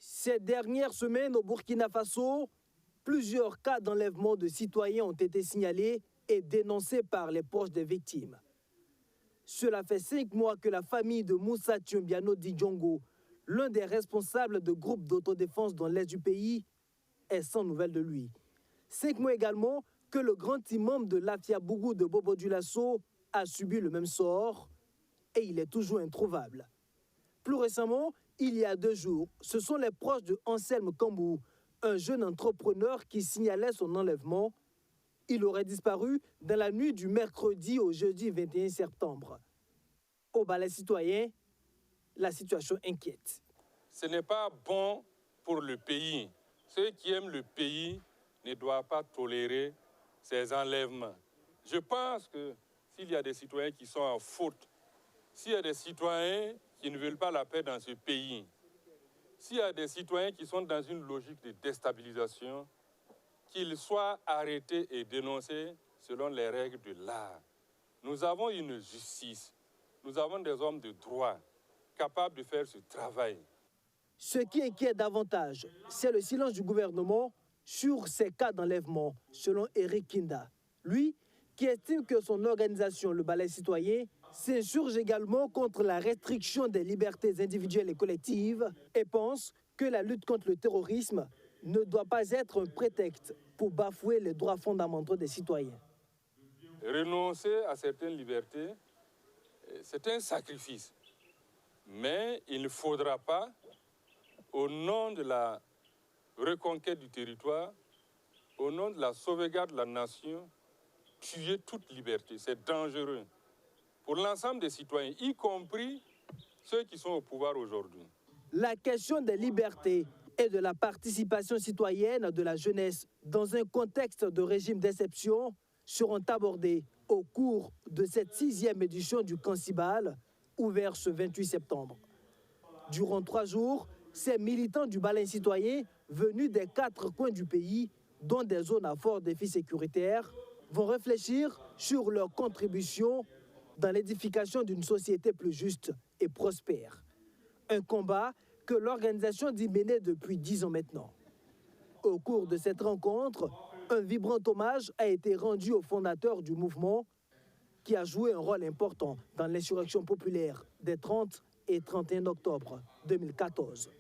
Ces dernières semaines au Burkina Faso, plusieurs cas d'enlèvement de citoyens ont été signalés et dénoncés par les proches des victimes. Cela fait 5 mois que la famille de Moussa Tiombiano Didjongo, l'un des responsables de groupes d'autodéfense dans l'est du pays, est sans nouvelles de lui. 5 mois également que le grand imam de l'Afia Bougou de Bobo Dioulasso a subi le même sort et il est toujours introuvable. Plus récemment, il y a 2 jours, ce sont les proches de Anselme Kambou, un jeune entrepreneur qui signalait son enlèvement. Il aurait disparu dans la nuit du mercredi au jeudi 21 septembre. Au Balai citoyen, la situation inquiète. Ce n'est pas bon pour le pays. Ceux qui aiment le pays ne doivent pas tolérer ces enlèvements. Je pense que s'il y a des citoyens qui sont en faute, s'il y a des citoyens qui ne veulent pas la paix dans ce pays, s'il y a des citoyens qui sont dans une logique de déstabilisation, qu'ils soient arrêtés et dénoncés selon les règles de l'art. Nous avons une justice, nous avons des hommes de droit capables de faire ce travail. Ce qui inquiète davantage, c'est le silence du gouvernement sur ces cas d'enlèvement, selon Eric Kinda. Lui, qui estime que son organisation, le Balai citoyen, s'insurge également contre la restriction des libertés individuelles et collectives et pense que la lutte contre le terrorisme ne doit pas être un prétexte pour bafouer les droits fondamentaux des citoyens. Renoncer à certaines libertés, c'est un sacrifice. Mais il ne faudra pas, au nom de la reconquête du territoire, au nom de la sauvegarde de la nation, tuer toute liberté. C'est dangereux pour l'ensemble des citoyens, y compris ceux qui sont au pouvoir aujourd'hui. La question des libertés et de la participation citoyenne de la jeunesse dans un contexte de régime d'exception seront abordées au cours de cette 6e édition du Cancibal, ouvert ce 28 septembre. Durant 3 jours, ces militants du Balai citoyen, venus des 4 coins du pays, dont des zones à fort défi sécuritaire, vont réfléchir sur leur contribution dans l'édification d'une société plus juste et prospère. Un combat que l'organisation dit mener depuis 10 ans maintenant. Au cours de cette rencontre, un vibrant hommage a été rendu au fondateur du mouvement qui a joué un rôle important dans l'insurrection populaire des 30 et 31 octobre 2014.